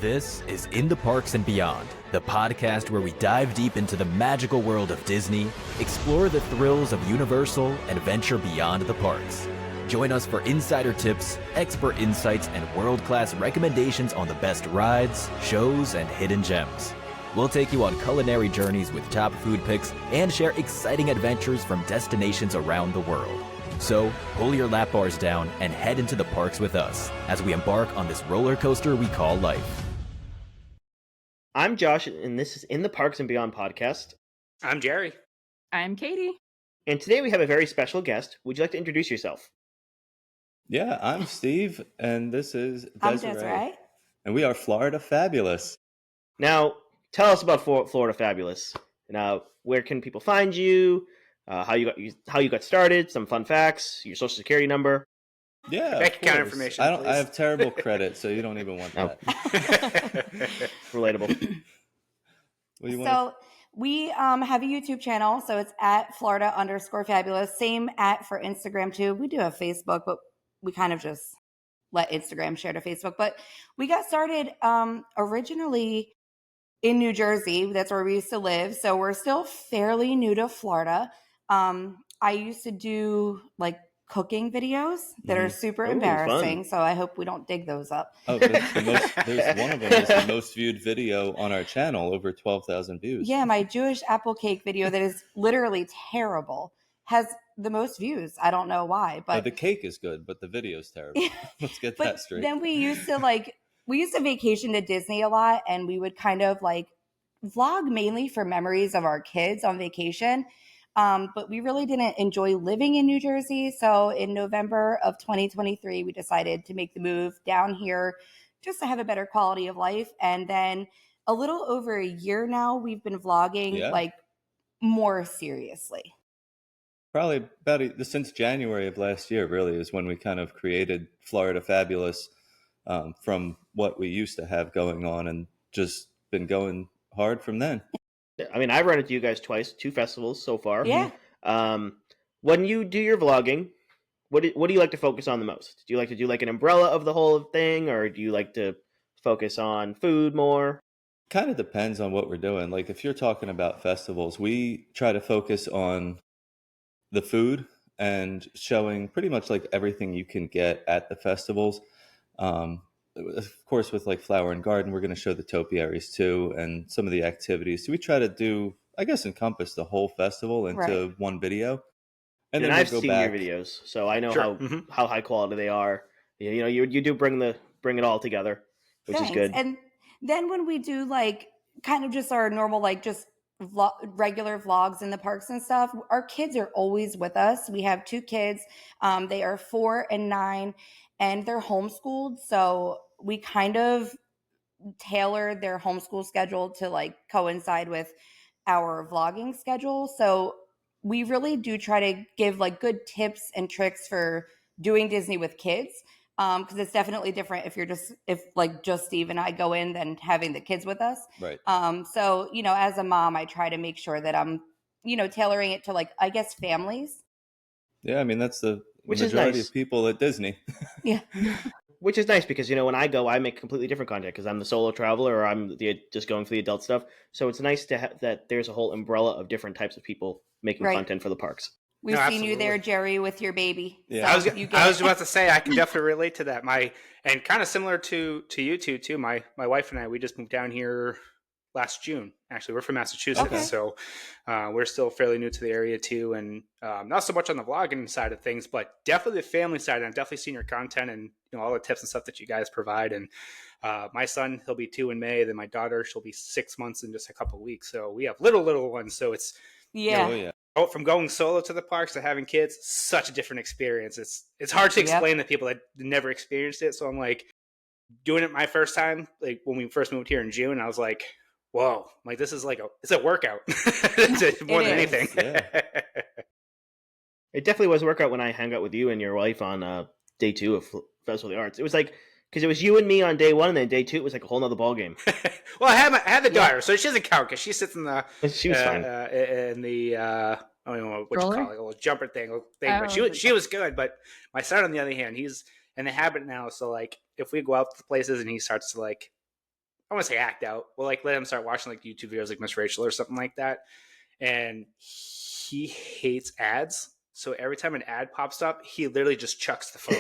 This is In the Parks and Beyond, the podcast where we dive deep into the magical world of Disney, explore the thrills of Universal, and venture beyond the parks. Join us for insider tips, expert insights, and world-class recommendations on the best rides, shows, and hidden gems. We'll take you on culinary journeys with top food picks and share exciting adventures from destinations around the world. So, pull your lap bars down and head into the parks with us as we embark on this roller coaster we call life. I'm Josh, and this is In the Parks and Beyond podcast. I'm Jerry. I'm Katie. And today we have a very special guest. Would you like to introduce yourself? Yeah, I'm Steve, and this is Desiree. I'm Desiree. And we are Florida Fabulous. Now, tell us about Florida Fabulous. Now, where can people find you? How you got started? Some fun facts. Your social security number. Yeah, bank account information. I have terrible credit, so you don't even want that. Relatable. We have a YouTube channel, so it's at Florida_Fabulous. Same for Instagram too. We do have Facebook, but we kind of just let Instagram share to Facebook. But we got started originally in New Jersey. That's where we used to live. So we're still fairly new to Florida. I used to do like cooking videos that are super embarrassing. Fun. So I hope we don't dig those up. Oh, there's one of them is the most viewed video on our channel, over 12,000 views. Yeah, my Jewish apple cake video that is literally terrible has the most views. I don't know why, but the cake is good, but the video's terrible. Let's get that straight. Then we used to vacation to Disney a lot, and we would kind of like vlog mainly for memories of our kids on vacation. But we really didn't enjoy living in New Jersey. So in November of 2023, we decided to make the move down here just to have a better quality of life. And then a little over a year now, we've been vlogging like more seriously. Probably since January of last year, really, is when we kind of created Florida Fabulous from what we used to have going on, and just been going hard from then. I mean, I've run into you guys twice, 2 festivals so far. Yeah. When you do your vlogging, what do you like to focus on the most? Do you like to do like an umbrella of the whole thing, or do you like to focus on food more? Kind of depends on what we're doing. Like if you're talking about festivals, we try to focus on the food and showing pretty much like everything you can get at the festivals. Of course, with like Flower and Garden, we're going to show the topiaries too, and some of the activities. So we try to do, I guess, encompass the whole festival into one video. And then I've seen your videos, so I know how high quality they are. You know, you do bring it all together, which is good. And then when we do like kind of just our normal like just regular vlogs in the parks and stuff, our kids are always with us. We have 2 kids. They are 4 and 9, and they're homeschooled. So we kind of tailored their homeschool schedule to like coincide with our vlogging schedule. So we really do try to give like good tips and tricks for doing Disney with kids. Because it's definitely different if just Steve and I go in than having the kids with us. Right. So, as a mom, I try to make sure that I'm, tailoring it to like, I guess, families. Yeah. I mean, that's the Which majority is nice. of people at Disney. Yeah. Which is nice because, when I go, I make completely different content because I'm the solo traveler, or I'm just going for the adult stuff. So it's nice to have that there's a whole umbrella of different types of people making content for the parks. We've seen you there, Jerry, with your baby. Yeah. So I was about to say, I can definitely relate to that. And kind of similar to you two too. My wife and I, we just moved down here last June. Actually, we're from Massachusetts, so we're still fairly new to the area too. And not so much on the vlogging side of things, but definitely the family side. And I've definitely seen your content and all the tips and stuff that you guys provide. And my son, he'll be 2 in May. Then my daughter, she'll be 6 months in just a couple of weeks. So we have little ones. So it's from going solo to the parks to having kids, such a different experience. It's hard to explain to people that never experienced it. So I'm like doing it my first time, like when we first moved here in June, I was like, whoa, like this is like it's a workout more than anything. Yeah. It definitely was a workout when I hung out with you and your wife on day 2 of Festival of the Arts. It was like, because it was you and me on day 1, and then day 2 it was like a whole nother ball game. Well, I had the daughter, so she doesn't count because she sits in the she was fine in the I don't know what Stroller? you call it, a little jumper thing. But she was good. But my son, on the other hand, he's in the habit now. So like, if we go out to places and he starts to like I want to say act out. We'll like let him start watching like YouTube videos like Miss Rachel or something like that. And he hates ads. So every time an ad pops up, he literally just chucks the phone.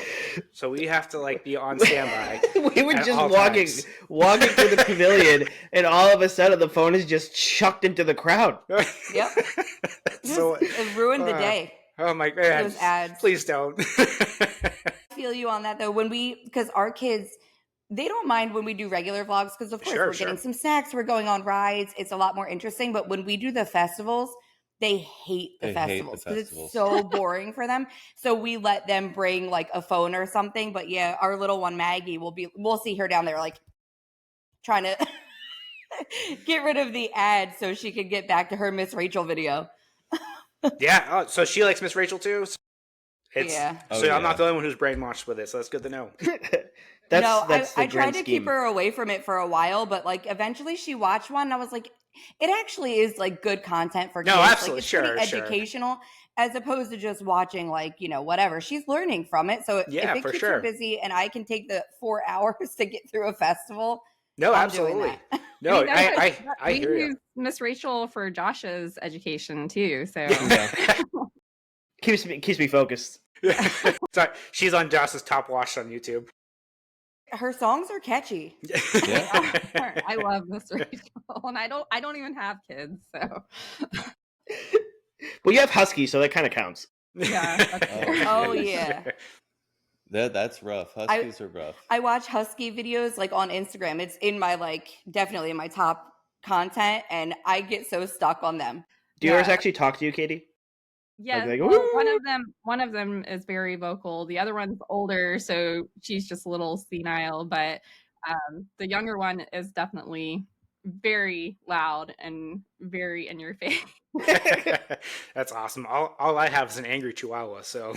So we have to like be on standby. We were just walking through the pavilion, and all of a sudden the phone is just chucked into the crowd. Yep. So it ruined the day. Oh my god! Those ads. Please don't. I feel you on that though. Because our kids, they don't mind when we do regular vlogs because of course we're getting some snacks, we're going on rides. It's a lot more interesting. But when we do the festivals, they hate the festivals because it's so boring for them. So we let them bring like a phone or something. But yeah, our little one Maggie we'll see her down there like trying to get rid of the ad so she can get back to her Miss Rachel video. Yeah. Oh, so she likes Miss Rachel too. Yeah. I'm not the only one who's brainwashed with it, so that's good to know. I tried to keep her away from it for a while, but like eventually she watched one and I was like, it actually is like good content for kids. No, absolutely. Like, it's pretty educational as opposed to just watching like, whatever. She's learning from it. So if it keeps her busy and I can take the 4 hours to get through a festival. No, I'm absolutely. Doing that. No, I hear you. We use Miss Rachel for Josh's education too. So keeps me focused. Sorry, she's on Josh's top watch on YouTube. Her songs are catchy. I love Miss Rachel, and I don't even have kids, so. Well, you have Husky, so that kind of counts. Yeah. Oh yeah. That's rough. Huskies are rough. I watch Husky videos like on Instagram. It's in my definitely in my top content, and I get so stuck on them. Do yours actually talk to you, Katie? Yes, one of them is very vocal. The other one's older, so she's just a little senile. But the younger one is definitely very loud and very in your face. That's awesome. All I have is an angry Chihuahua. So,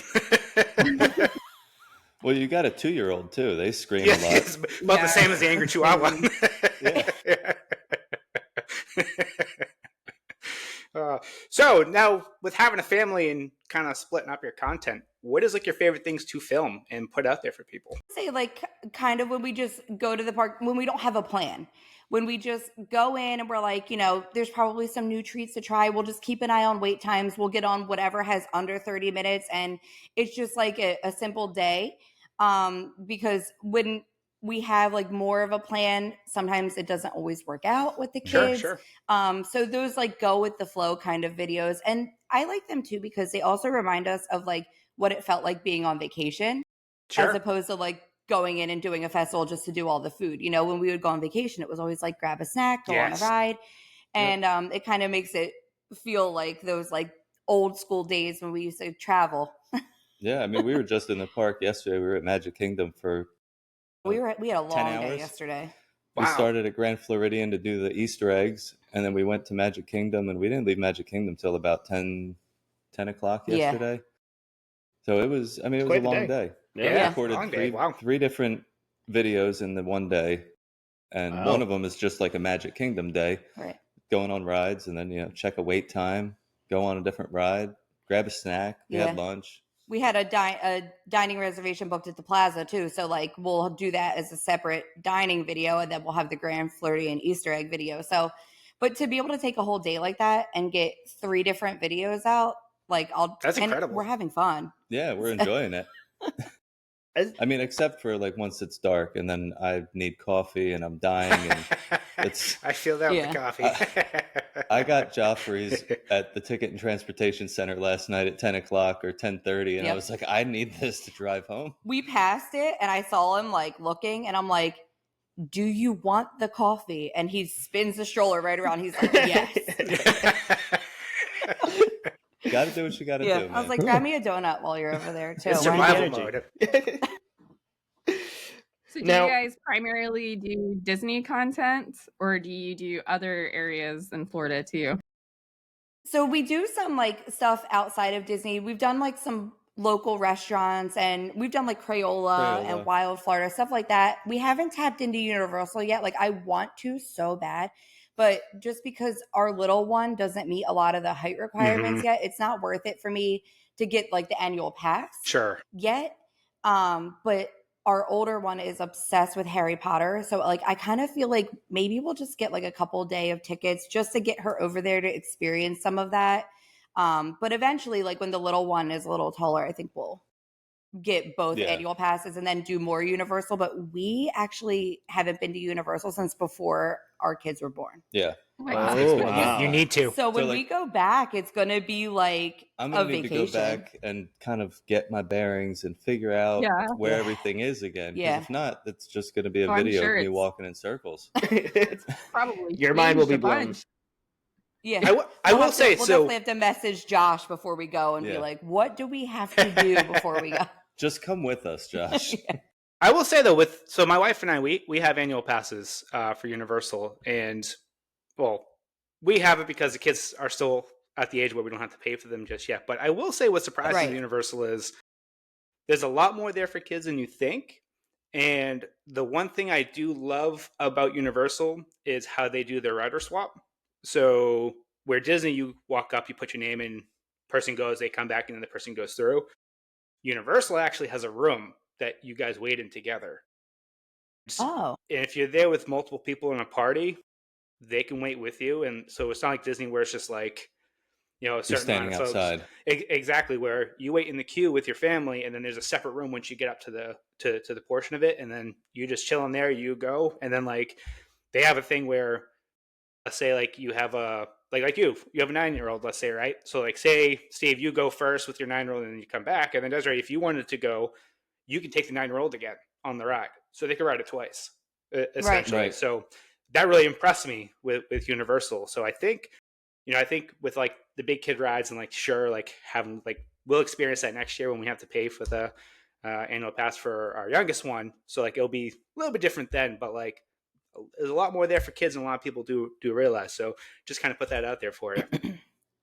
well, you got a 2-year-old too. They scream a lot. It's about the same as the angry Chihuahua. So now with having a family and kind of splitting up your content, what is like your favorite things to film and put out there for people? Say kind of when we just go to the park, when we don't have a plan, when we just go in and we're like, there's probably some new treats to try. We'll just keep an eye on wait times. We'll get on whatever has under 30 minutes. And it's just like a simple day. Because when we have like more of a plan, sometimes it doesn't always work out with the kids. Sure. So those like go with the flow kind of videos. And I like them too, because they also remind us of like what it felt like being on vacation, as opposed to like going in and doing a festival just to do all the food. When we would go on vacation, it was always like grab a snack, go on a ride. And it kind of makes it feel like those like old school days when we used to travel. Yeah. I mean, we were just in the park yesterday. We were at Magic Kingdom for we had a long day yesterday. We started at Grand Floridian to do the Easter eggs, and then we went to Magic Kingdom, and we didn't leave Magic Kingdom till about 10 o'clock yesterday. So it was a long day. Yeah. We recorded three different videos in the one day, and one of them is just like a Magic Kingdom day, going on rides, and then check a wait time, go on a different ride, grab a snack, we had lunch. We had a dining reservation booked at the Plaza too, so like we'll do that as a separate dining video, and then we'll have the Grand Floridian Easter egg video. So, but to be able to take a whole day like that and get 3 different videos out, that's incredible. We're having fun. Yeah, we're enjoying it. I mean, except for like once it's dark and then I need coffee and I'm dying, and I feel that with the coffee. I got Joffrey's at the Ticket and Transportation Center last night at 10 o'clock or 10:30, and I was like, I need this to drive home. We passed it and I saw him like looking, and I'm like, do you want the coffee? And he spins the stroller right around. He's like, yes. You got to do what you got to do, man. I was like, grab me a donut while you're over there too. It's survival mode. So do you guys primarily do Disney content, or do you do other areas in Florida too? So we do some like stuff outside of Disney. We've done like some local restaurants, and we've done like Crayola and Wild Florida, stuff like that. We haven't tapped into Universal yet. Like I want to so bad, but just because our little one doesn't meet a lot of the height requirements yet, it's not worth it for me to get like the annual pass yet. But our older one is obsessed with Harry Potter. So like I kind of feel like maybe we'll just get like a couple day of tickets just to get her over there to experience some of that. But eventually, like when the little one is a little taller, I think we'll get both annual passes and then do more Universal. But we actually haven't been to Universal since before our kids were born. Yeah. Wow. You need to. So when we go back, it's going to be like I'm a going to need vacation. to go back and kind of get my bearings and figure out where everything is again. Because if not, it's just going to be a video of me walking in circles. It's probably your mind will be a blown. bunch. Yeah, I will say we'll so. definitely have to message Josh before we go and be like, "What do we have to do before we go?" Just come with us, Josh. I will say though, so my wife and I, we have annual passes for Universal, and well, we have it because the kids are still at the age where we don't have to pay for them just yet. But I will say, what surprises me Universal is there's a lot more there for kids than you think. And the one thing I do love about Universal is how they do their rider swap. So where Disney, you walk up, you put your name in, person goes, they come back, and then the person goes through. Universal actually has a room that you guys wait in together. Oh. And if you're there with multiple people in a party, they can wait with you. And so it's not like Disney where it's just like, a certain amount of folks. Outside. Exactly, where you wait in the queue with your family, and then there's a separate room once you get up to the portion of it, and then you just chill in there, you go. And then like they have a thing where, let's say like you have a like you have a 9-year-old, let's say, right? So like say Steve, you go first with your 9-year-old, and then you come back, and then Desiree, if you wanted to go, you can take the 9-year-old again on the ride, so they can ride it twice, essentially. Right. So that really impressed me with Universal. So I think with like the big kid rides and like sure, like having like we'll experience that next year when we have to pay for the annual pass for our youngest one. So like it'll be a little bit different then, but like there's a lot more there for kids than a lot of people do realize. So just kind of put that out there for you.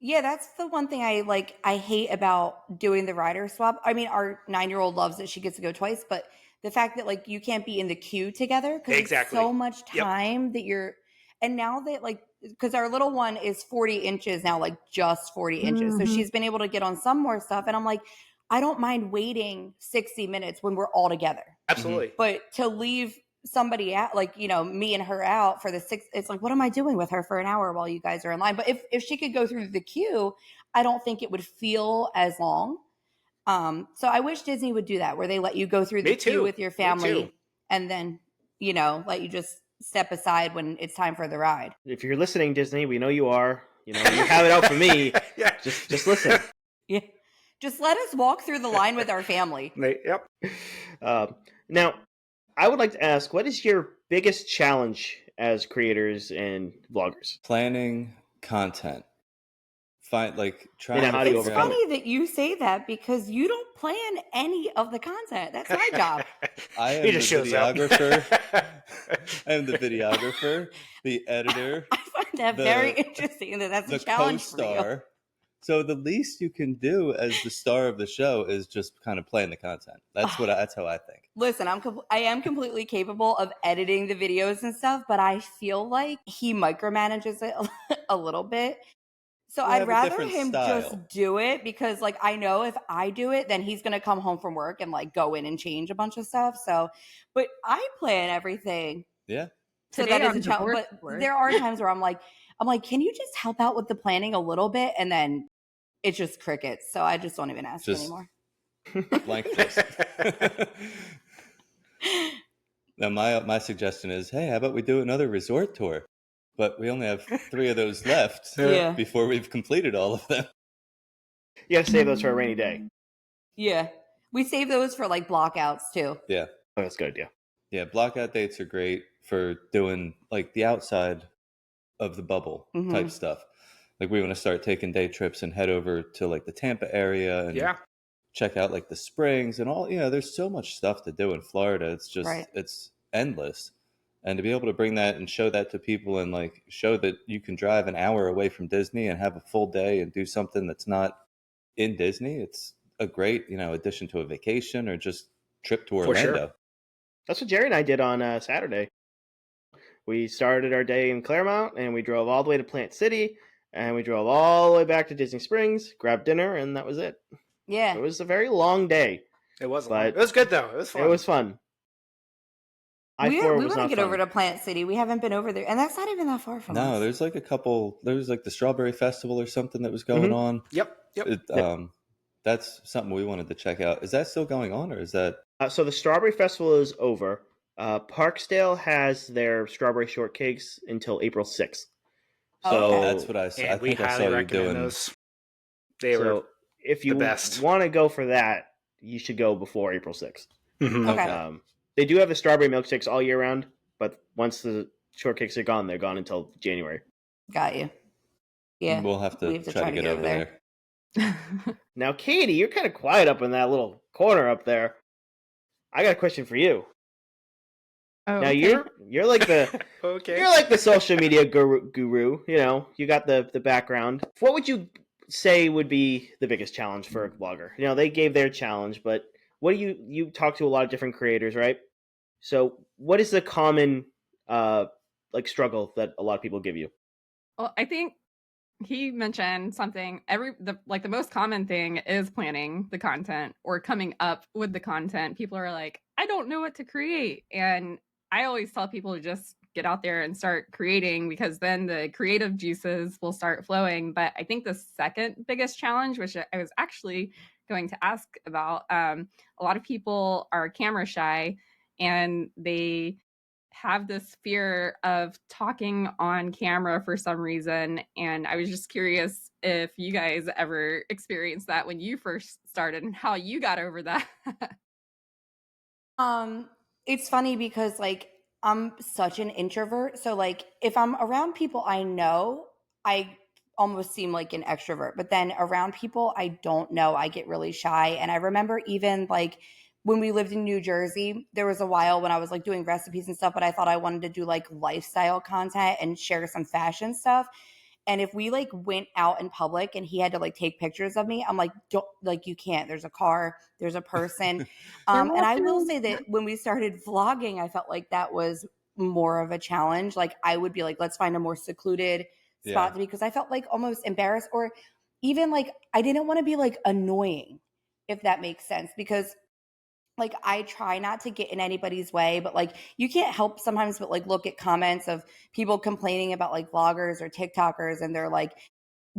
Yeah, that's the one thing I hate about doing the rider swap. I mean, our 9-year-old loves that she gets to go twice, but the fact that like you can't be in the queue together because it's so much time that you're, and now that like, because our little one is 40 inches now, like just 40 inches. So she's been able to get on some more stuff. And I'm like, I don't mind waiting 60 minutes when we're all together. Absolutely. But to leave somebody out, like, me and her out for the 6, it's like, what am I doing with her for an hour while you guys are in line? But if she could go through the queue, I don't think it would feel as long. So I wish Disney would do that, where they let you go through the queue with your family and then, let you just step aside when it's time for the ride. If you're listening, Disney, we know you are. You have it out for me. Just listen. Yeah. Just let us walk through the line with our family. Yep. Now, I would like to ask, what is your biggest challenge as creators and vloggers? Planning content. Trying It's funny that you say that because you don't plan any of the content. That's my job. I am the videographer. I am the videographer, the editor. I find that very interesting that's a challenge co-star. for you. So the least you can do as the star of the show is just kind of plan the content. That's how I think. Listen, I am completely capable of editing the videos and stuff, but I feel like he micromanages it a little bit. So I'd rather him just do it because like I know if I do it, then he's gonna come home from work and like go in and change a bunch of stuff. So, but I plan everything. Yeah. So that is a challenge. But there are times where I'm like, can you just help out with the planning a little bit? And then it's just crickets. So I just don't even ask anymore. Blank face. Now my suggestion is, hey, how about we do another resort tour? But we only have 3 of those left before we've completed all of them. You gotta save those for a rainy day. Yeah. We save those for like blockouts too. Yeah. Oh, that's a good idea. Yeah, blockout dates are great for doing like the outside of the bubble type stuff. Like we want to start taking day trips and head over to like the Tampa area and check out like the springs and all. There's so much stuff to do in Florida. It's just it's endless. And to be able to bring that and show that to people and like show that you can drive an hour away from Disney and have a full day and do something that's not in Disney, it's a great, addition to a vacation or just trip to Orlando. Sure. That's what Jerry and I did on Saturday. We started our day in Claremont and we drove all the way to Plant City and we drove all the way back to Disney Springs, grabbed dinner, and that was it. Yeah. It was a very long day. It was, but it was good though. It was fun. It was fun. We I-4 want was to not get fun. over to Plant City. We haven't been over there, and that's not even that far from us. No, there's like a couple. There was like the Strawberry Festival or something that was going on. Yep. That's something we wanted to check out. Is that still going on, or is that? So the Strawberry Festival is over. Parksdale has their strawberry shortcakes until April 6th. So Okay. That's what I saw. I And we think I highly saw you recommend doing. those. They were if you the best. want to go for that, you should go before April 6th. Mhm. Okay. They do have the strawberry milkshakes all year round, but once the shortcakes are gone, they're gone until January. Got you. Yeah. We'll have to try to get over there. Now, Katie, you're kind of quiet up in that little corner up there. I got a question for you. Oh, Now okay. you're like the Okay. you're like the social media guru. You know, you got the background. What would you say would be the biggest challenge for a vlogger? You know, they gave their challenge, but what do you talk to a lot of different creators, right? So, what is the common like struggle that a lot of people give you? Well, I think he mentioned something. The most common thing is planning the content or coming up with the content. People are like, I don't know what to create, and I always tell people to just get out there and start creating, because then the creative juices will start flowing. But I think the second biggest challenge, which I was actually going to ask about, a lot of people are camera shy, and they have this fear of talking on camera for some reason. And I was just curious if you guys ever experienced that when you first started and how you got over that. It's funny because like I'm such an introvert. So like if I'm around people I know, I almost seem like an extrovert. But then around people I don't know, I get really shy. And I remember even like when we lived in New Jersey, there was a while when I was like doing recipes and stuff, but I thought I wanted to do like lifestyle content and share some fashion stuff. And if we like went out in public and he had to like take pictures of me, I'm like, don't, like, you can't. There's a car, there's a person. And I will say that when we started vlogging, I felt like that was more of a challenge. Like I would be like, let's find a more secluded spot to be, because I felt like almost embarrassed, or even like I didn't want to be like annoying, if that makes sense. Because like I try not to get in anybody's way, but like you can't help sometimes but like look at comments of people complaining about like vloggers or TikTokers, and they're like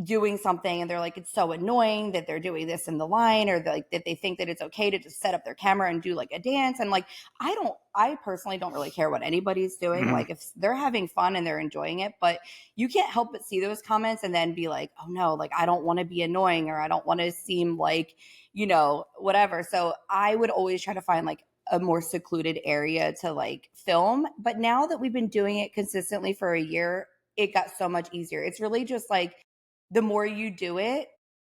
doing something and they're like, it's so annoying that they're doing this in the line, or like that they think that it's okay to just set up their camera and do like a dance. And like I personally don't really care what anybody's doing. Mhm. Like if they're having fun and they're enjoying it, but you can't help but see those comments and then be like, oh no, like I don't want to be annoying, or I don't want to seem like, whatever. So I would always try to find like a more secluded area to like film. But now that we've been doing it consistently for a year, it got so much easier. It's really just like the more you do it,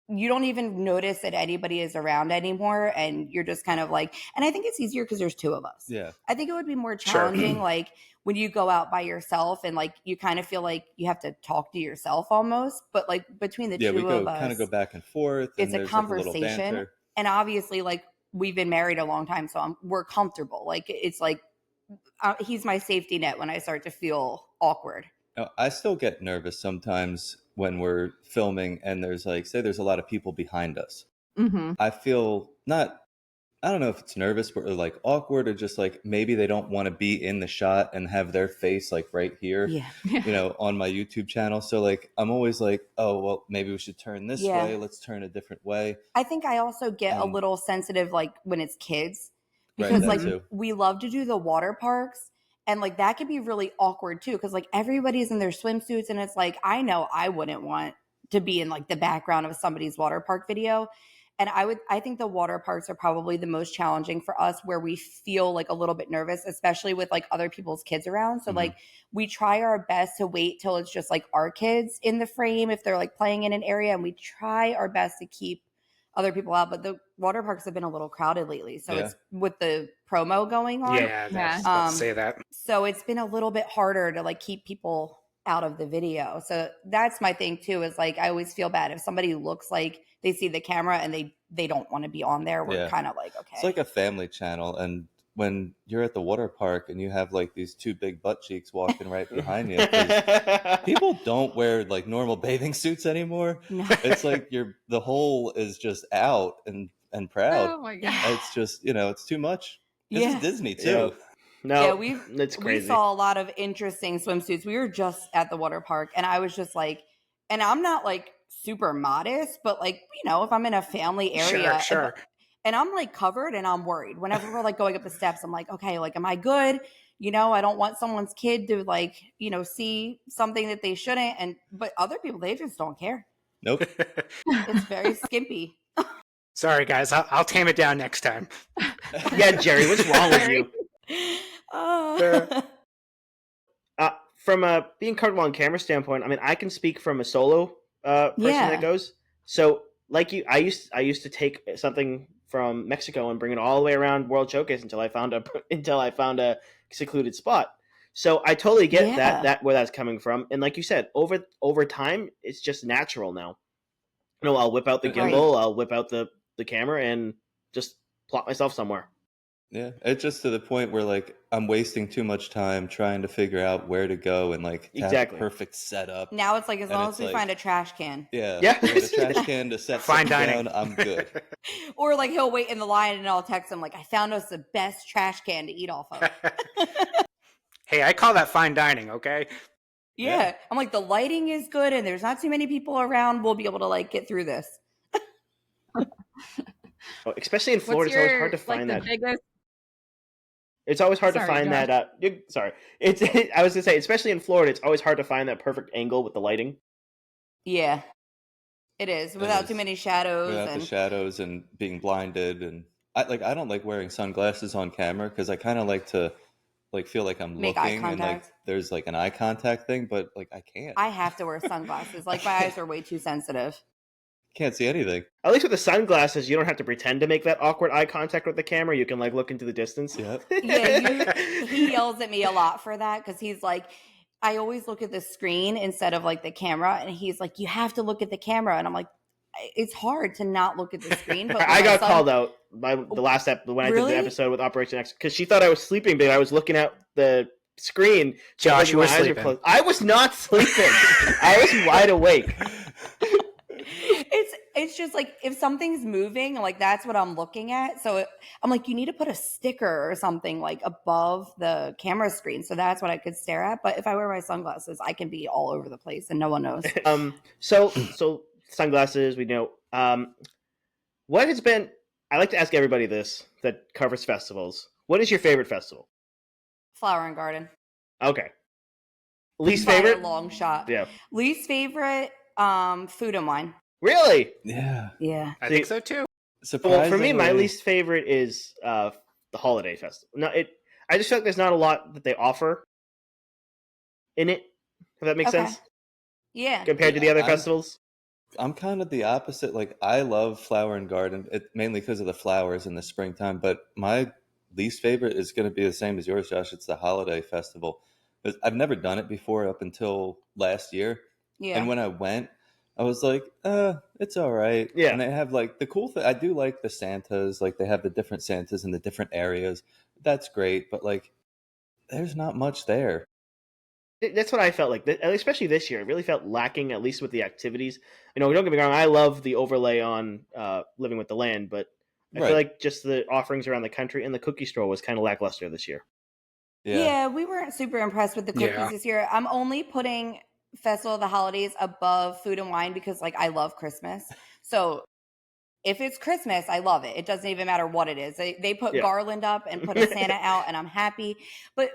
you don't even notice that anybody is around anymore. And you're just kind of like, and I think it's easier because there's two of us. Yeah. I think it would be more Sure. challenging, like when you go out by yourself and like you kind of feel like you have to talk to yourself almost. But like between the two we of us, kind of go back and forth. it's And a there's like a little conversation. banter. And obviously, like we've been married a long time, so we're comfortable. Like it's like he's my safety net when I start to feel awkward. I still get nervous sometimes when we're filming and there's like, say there's a lot of people behind us. Mm-hmm. I feel I don't know if it's nervous, but like awkward, or just like maybe they don't want to be in the shot and have their face like right here, Yeah. on my YouTube channel. So like, I'm always like, oh, well, maybe we should turn this Yeah. way. Let's turn a different way. I think I also get a And- little sensitive like when it's kids, Right, because that like too. we love to do the water parks, and like that could be really awkward too, because like everybody's in their swimsuits, and it's like I know I wouldn't want to be in like the background of somebody's water park video. And I think the water parks are probably the most challenging for us, where we feel like a little bit nervous, especially with like other people's kids around. So Mhm. like we try our best to wait till it's just like our kids in the frame if they're like playing in an area, and we try our best to keep other people out. But the water parks have been a little crowded lately, so Yeah. it's with the promo going on. Yeah, I was about to say that. So it's been a little bit harder to like keep people out of the video. So that's my thing too, is like I always feel bad if somebody looks like they see the camera and they don't want to be on there. We're Yeah. kind of like, okay. It's like a family channel. And when you're at the water park and you have like these two big butt cheeks walking right behind you, 'cause people don't wear like normal bathing suits anymore. No. It's like the hole is just out and proud. Oh my god. It's just, it's too much. This Yeah. is Disney too. Yeah. No, Yeah, it's we crazy. saw a lot of interesting swimsuits. We were just at the water park, and I was just like, and I'm not like super modest, but like, if I'm in a family area, Sure. and I'm like covered and I'm worried. Whenever we're like going up the steps, I'm like, okay, like, am I good? I don't want someone's kid to like, see something that they shouldn't. But other people, they just don't care. Nope. It's very skimpy. Sorry, guys. I'll tame it down next time. Yeah, Jerry, what's wrong with you? From a being comfortable on camera standpoint, I mean, I can speak from a solo person Yeah. that goes. So, like you, I used to take something from Mexico and bring it all the way around World Showcase until I found a secluded spot. So I totally get that where that's coming from. And like you said, over time, it's just natural now. I'll whip out the gimbal, I'll whip out the camera, and just plot myself somewhere. Yeah, it's just to the point where like I'm wasting too much time trying to figure out where to go and like to have the perfect setup. Now it's like as long as we find a trash can. Yeah. A trash can to set fine dining down, I'm good. Or like he'll wait in the line and I'll text him like, I found us the best trash can to eat off of. Hey, I call that fine dining, okay? Yeah. I'm like, the lighting is good and there's not too many people around. We'll be able to like get through this. Especially in Florida, it's always hard to find that. It's always hard to find that. I was gonna say, especially in Florida, it's always hard to find that perfect angle with the lighting. Yeah, it is without too many shadows. Without the shadows and being blinded, and I don't like wearing sunglasses on camera because I kind of like to feel like I'm looking and like there's like an eye contact thing, but like I can't. I have to wear sunglasses. Like my eyes are way too sensitive. Can't see anything. At least with the sunglasses, you don't have to pretend to make that awkward eye contact with the camera. You can like look into the distance. Yep. Yeah, he yells at me a lot for that because he's like, I always look at the screen instead of like the camera, and he's like, you have to look at the camera, and I'm like, it's hard to not look at the screen. But I got called out by the last when I did the episode with Operation X because she thought I was sleeping, but I was looking at the screen. Josh, you were sleeping. I was not sleeping. I was wide awake. It's just like if something's moving, like that's what I'm looking at. So I'm like, you need to put a sticker or something like above the camera screen. So that's what I could stare at. But if I wear my sunglasses, I can be all over the place and no one knows. So sunglasses, we know. What has been? I like to ask everybody this that covers festivals. What is your favorite festival? Flower and Garden. Okay. Least favorite? By a long shot. Yeah. Least favorite, Food and Wine. Really? Yeah. Yeah. I think so too. Well, for me, my least favorite is the Holiday Festival. No, I just feel like there's not a lot that they offer in it. If that makes sense. Yeah. Compared to the other festivals. I'm kind of the opposite. Like I love Flower and Garden, mainly because of the flowers in the springtime. But my least favorite is going to be the same as yours, Josh. It's the Holiday Festival. I've never done it before up until last year. Yeah. And when I went, I was like, it's all right. Yeah. And they have like the cool thing. I do like the Santas. Like they have the different Santas in the different areas. That's great. But like, there's not much there. That's what I felt like, especially this year. It really felt lacking, at least with the activities. Don't get me wrong. I love the overlay on Living with the Land, but I feel like just the offerings around the country and the cookie store was kind of lackluster this year. Yeah, we weren't super impressed with the cookies this year. I'm only putting Festival of the Holidays above Food and Wine because like I love Christmas. So if it's Christmas, I love it. It doesn't even matter what it is. They put garland up and put a Santa out and I'm happy. But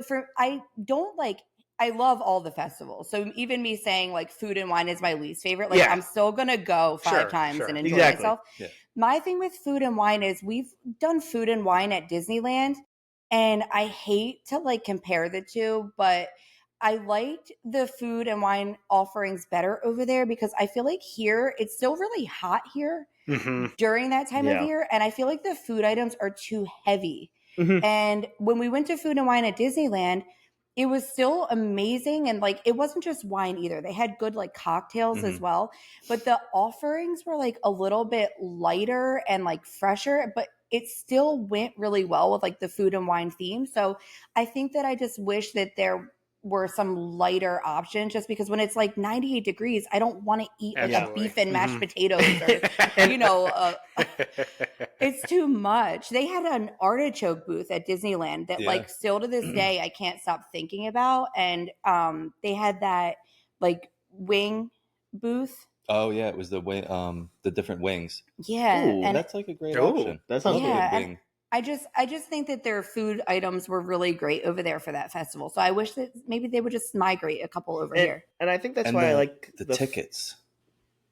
I love all the festivals. So even me saying like Food and Wine is my least favorite, like I'm still going to go 5 times and enjoy myself. Yeah. My thing with Food and Wine is we've done Food and Wine at Disneyland and I hate to like compare the two, but I liked the Food and Wine offerings better over there because I feel like here it's still really hot here during that time of year. And I feel like the food items are too heavy. And when we went to Food and Wine at Disneyland, it was still amazing. And like, it wasn't just wine either. They had good like cocktails as well, but the offerings were like a little bit lighter and like fresher, but it still went really well with like the food and wine theme. So I think that I just wish that there were some lighter options, just because when it's like 98 degrees, I don't want to eat like a beef and mashed potatoes or, you know, it's too much. They had an artichoke booth at Disneyland that like still to this day, I can't stop thinking about. And they had that like wing booth. Oh yeah, it was the way the different wings. Yeah. Ooh, And That's like a great option. that sounds Love a yeah, good and wing. I just think that their food items were really great over there for that festival. So I wish that maybe they would just migrate a couple over here. And I think that's And why I the- like the tickets.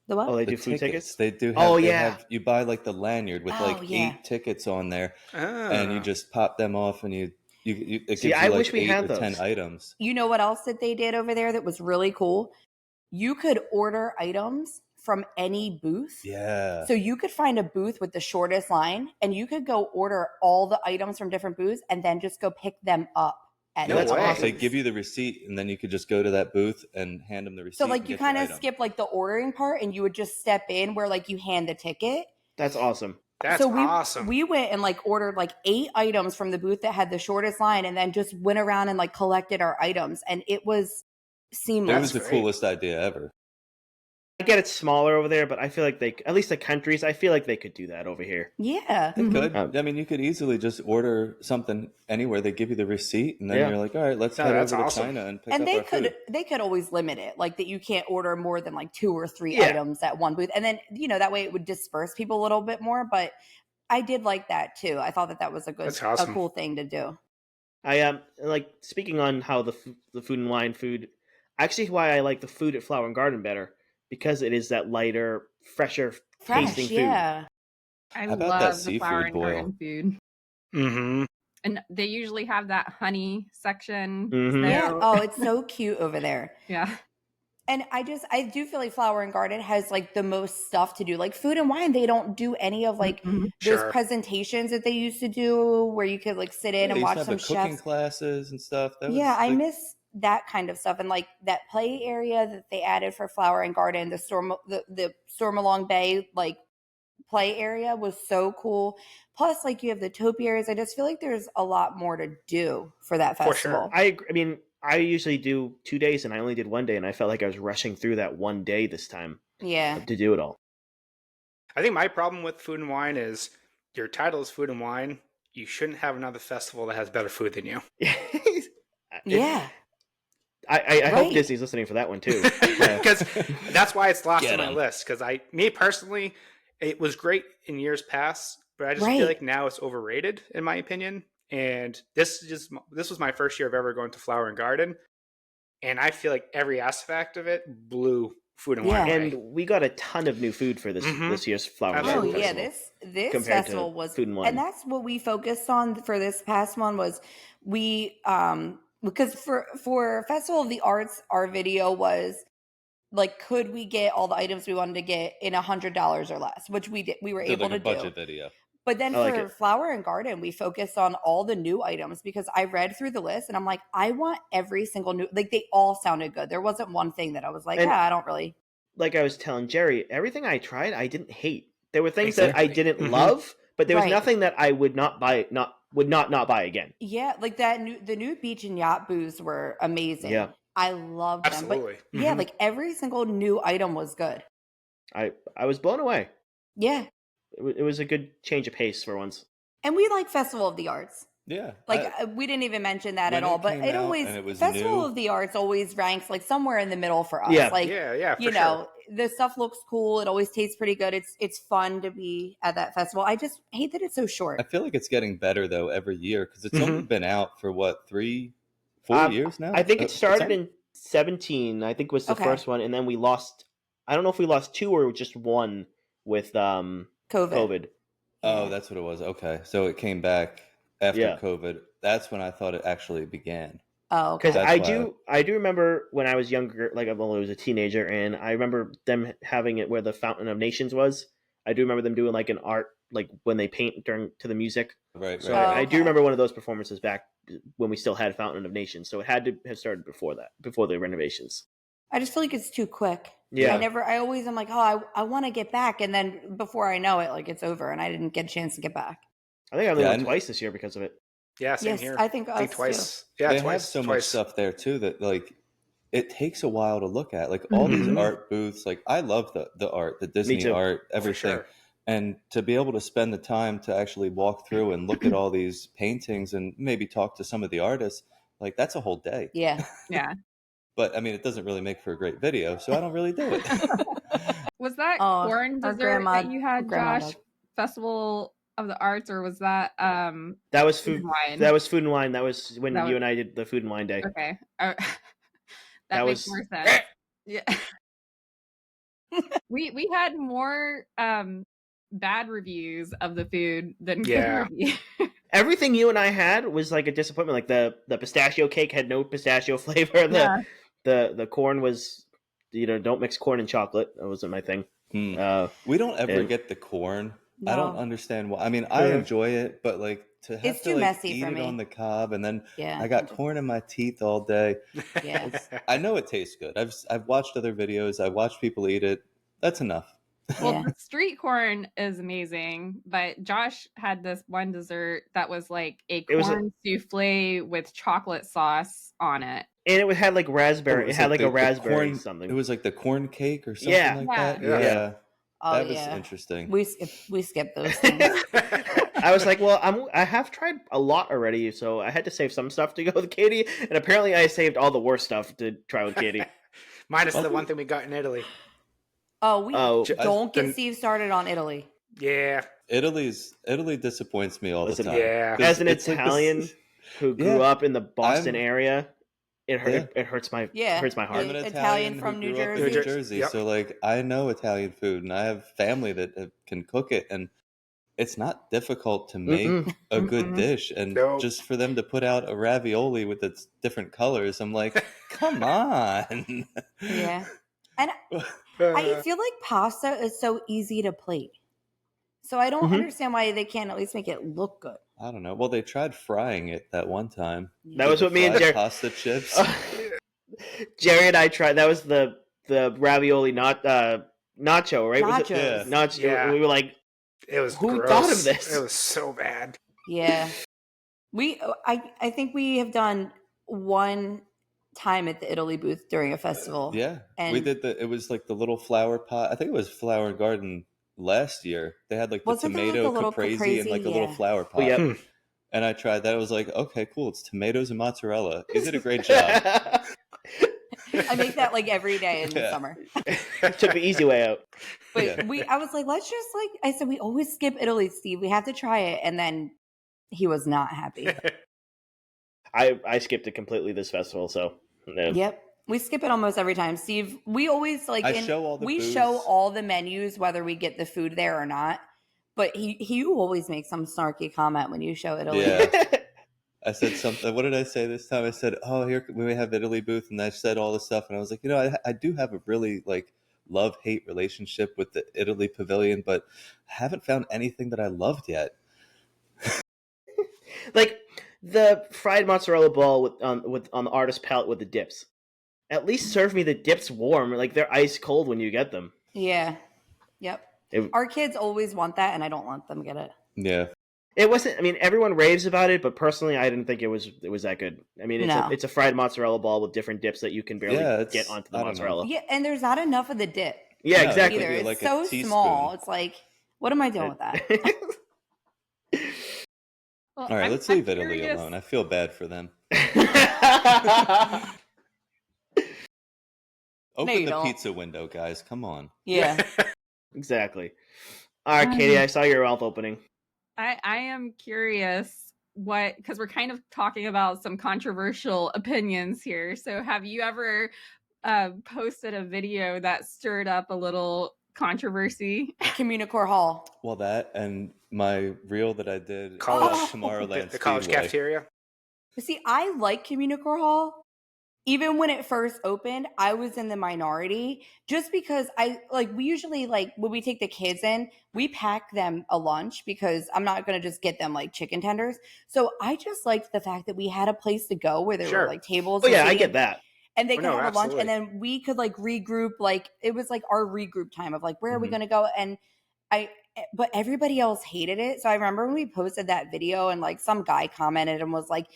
The what? Oh, they The do food tickets? They do have. Oh, they yeah. have, you buy like the lanyard with like 8 tickets on there, and you just pop them off, and it gives you I like wish we 8 had or 10 those. items. You know what else that they did over there that was really cool? You could order items from any booth. Yeah. So you could find a booth with the shortest line, and you could go order all the items from different booths and then just go pick them up. No That's way. awesome. They give you the receipt, and then you could just go to that booth and hand them the receipt. So like and you get your kind of item. skip like the ordering part, and you would just step in where like you hand the ticket. That's awesome. That's awesome. We went and like ordered like 8 items from the booth that had the shortest line, and then just went around and like collected our items, and it was seamless. That was the great. coolest idea ever. I get it's smaller over there, but I feel like at least the countries, I feel like they could do that over here. Yeah. They could. Um, I mean, you could easily just order something anywhere. They give you the receipt, and then Yeah. you're like, all right, let's No, head that's over awesome. to China and pick And up they our food. they could always limit it, like that you can't order more than like 2 or 3 Yeah. items at one booth, and then that way it would disperse people a little bit more. But I did like that too. I thought that was That's awesome. a cool thing to do. I like speaking on how the food and wine food. Actually, why I like the food at Flower and Garden better, because it is that lighter, fresher tasting food. Yeah. I How about love that the seafood flower and boil? garden food. Mm-hmm. And they usually have that honey section. Mhm. Yeah. So, Oh, it's so cute over there. yeah. And I do feel like Flower and Garden has like the most stuff to do. Like Food and Wine, they don't do any of like Mhm. those Sure. presentations that they used to do where you could like sit in They and used to watch have some the cooking chefs. classes and stuff. That was Yeah, I like, miss that kind of stuff, and like that play area that they added for Flower and Garden, the Storm Along Bay like play area was so cool. Plus, like you have the topiaries. I just feel like there's a lot more to do for that For sure. festival. I agree. I mean, I usually do 2 days, and I only did 1 day, and I felt like I was rushing through that 1 day this time Yeah, to do it all. I think my problem with Food and Wine is your title is Food and Wine. You shouldn't have another festival that has better food than you. yeah. I hope Right. Disney's listening for that one too. Because that's why it's lost Get on my 'em. list. Because me personally, it was great in years past, but I just Right. feel like now it's overrated, in my opinion. And this was my first year of ever going to Flower and Garden, and I feel like every aspect of it blew Food and Wine Yeah. away. And we got a ton of new food for this Mhm. this year's Flower and Oh, Oh Garden yeah, Festival. this compared to festival was Food and Wine. and that's what we focused on for this past one was we because for Festival of the Arts, our video was like, could we get all the items we wanted to get in $100 or less, which we did. We were did able like a to budget do. video. But then I like for it. Flower and Garden, we focused on all the new items because I read through the list and I'm like, I want every single new, like they all sounded good. There wasn't one thing that I was like, And- yeah, I don't really. Like I was telling Jerry, everything I tried, I didn't hate. There were things that I Exactly. didn't Mhm. love, but there was Right. nothing that I would not buy, would not buy again. Yeah, like the new beach and yacht booths were amazing. Yeah. I loved them. Absolutely. But yeah, Mhm. like every single new item was good. I was blown away. Yeah. It was a good change of pace for once. And we like Festival of the Arts. Yeah. Like we didn't even mention that when at all, it but came it out always and it was Festival new- of the Arts always ranks like somewhere in the middle for us. Yeah. Like yeah, for you know, the stuff looks cool. It always tastes pretty good. It's fun to be at that festival. I just hate that it's so short. I feel like it's getting better though every year because it's only been out for what 3-4 years now. I think it It's started only- in 17. I think was the Okay. first one, and then we lost. I don't know if we lost 2 or just 1 with COVID. Oh, that's what it was. Okay, so it came back after Yeah. COVID. That's when I thought it actually began. Oh, okay. Because That's I do remember when I was younger, like I was a teenager, and I remember them having it where the Fountain of Nations was. I do remember them doing like an art, like when they paint to the music. Right. So Right. I do okay. remember one of those performances back when we still had Fountain of Nations. So it had to have started before that, before the renovations. I just feel like it's too quick. Yeah. I always am like, oh, I want to get back. And then before I know it, like it's over and I didn't get a chance to get back. I think I only Yeah, went and- twice this year because of it. Yeah, same Yes, here. I think us twice. Yeah, They twice. have so much twice. stuff there too that like it takes a while to look at. Like all these Mhm. art booths, like I love the art, the Disney too. art, everything. sure. And to be able to spend the time to actually walk through and look at all these paintings and maybe talk to some of the artists, like that's a whole day. Yeah. Yeah. But I mean, it doesn't really make for a great video, so I don't really do it. Was that Oh, corn our dessert that you our had, grandma Josh? does. Festival of the Arts, or was that That was food food. and wine? That was food and wine. That was when That you was- and I did the food and wine day. Okay. That That makes was- more sense. Yeah. We had more bad reviews of the food than good Yeah. reviews. Everything you and I had was like a disappointment. Like the pistachio cake had no pistachio flavor. Yeah. The corn was, don't mix corn and chocolate. That wasn't my thing. We don't ever and- get the corn. No. I don't understand why. I mean, I Mhm. enjoy it, but like to have It's to too like messy eat for it me. on the cob, and then Yeah. I got corn in my teeth all day. Yeah. I know it tastes good. I've watched other videos. I watched people eat it. That's enough. Well, Yeah. the street corn is amazing, but Josh had this one dessert that was like a It was a- corn souffle with chocolate sauce on it. And it had like raspberry. It was had like the a raspberry corn, something. It was like the corn cake or something Yeah. like Yeah. that. Yeah. Yeah. Oh, That was yeah. interesting. We skip those things. I was like, well, I have tried a lot already, so I had to save some stuff to go with Katie, and apparently I saved all the worst stuff to try with Katie. Minus the one thing we got in Italy. Oh, Don't get then- Steve started on Italy. Yeah. Italy disappoints me all Listen, the time. Yeah. 'Cause as an it's like this- Italian who grew Yeah. up in the Boston I'm- area, it hurt. Yeah. It hurts my Yeah. hurts my heart. I'm an Italian Italian from who New grew up in Jersey. New Jersey, Yep. so like I know Italian food, and I have family that can cook it, and it's not difficult to make Mm-mm. a good Mm-mm. dish. And No. just for them to put out a ravioli with its different colors, I'm like, come on. Yeah. And I feel like pasta is so easy to plate. So I don't Mhm. understand why they can't at least make it look good. I don't know. Well, they tried frying it that one time. That was With what the me and fried Jerry. pasta chips. Jerry and I tried. That was the ravioli, not nacho, right? Was it Nachos. nacho? Yeah. We were like, It was Who gross. thought of this? It was so bad. Yeah. I think we have done one time at the Italy booth during a festival. Yeah, we And- did it was like the little flower pot. I think it was Flower and Garden last year. They had like the Wasn't there, like, tomato a little caprese and like a little yeah. flower pot. yeah. Hmm. And I tried that. I was like, okay, cool. It's tomatoes and mozzarella. You did a great job. I make that like every day in the Yeah. summer. Took the easy way out. But Yeah. I was like, let's just I said, we always skip Italy, Steve. We have to try it. And then he was not happy. I skipped it completely this festival, so no. Yep. We skip it almost every time. Steve, we always I show all the we booths. show all the menus, whether we get the food there or not. But he always makes some snarky comment when you show Italy. Yeah. I said something. What did I say this time? I said, "Oh, here we have Italy booth," and I said all this stuff, and I was like, I do have a really like love-hate relationship with the Italy pavilion, but I haven't found anything that I loved yet. Like the fried mozzarella ball on the artist palette with the dips. At least serve me the dips warm. Like they're ice cold when you get them. Yeah. Yep. It- Our kids always want that, and I don't let them get it. Yeah, It wasn't. I mean, everyone raves about it, but personally, I didn't think it was that good. I mean, No. it's a fried mozzarella ball with different dips that you can barely Yeah, it's- get onto the I don't know. mozzarella. Yeah, and there's not enough of the dip Yeah, No, exactly. Like either. a- It's like a so teaspoon. small. It's like, what am I doing with that? Well, all right, let's I'm leave Italy curious- alone. I feel bad for them. Open you the don't. pizza window, guys. Come on. Yeah. Exactly. All right, Katie, I saw your mouth opening. I am curious because we're kind of talking about some controversial opinions here. So have you ever posted a video that stirred up a little controversy? Communicore Hall. Well, that and my reel that I did College- at Tomorrowland the college Speedway. cafeteria. See, I like Communicore Hall. Even when it first opened, I was in the minority just because we usually when we take the kids in, we pack them a lunch because I'm not going to just get them like chicken tenders. So I just liked the fact that we had a place to go where there Sure. were like tables. Oh and yeah, I seating, get that. And they Oh, could no, have a lunch, and absolutely. then we could like regroup. Like it was like our regroup time of like where are we Mhm. going to go? And but everybody else hated it. So I remember when we posted that video and like some guy commented and was like,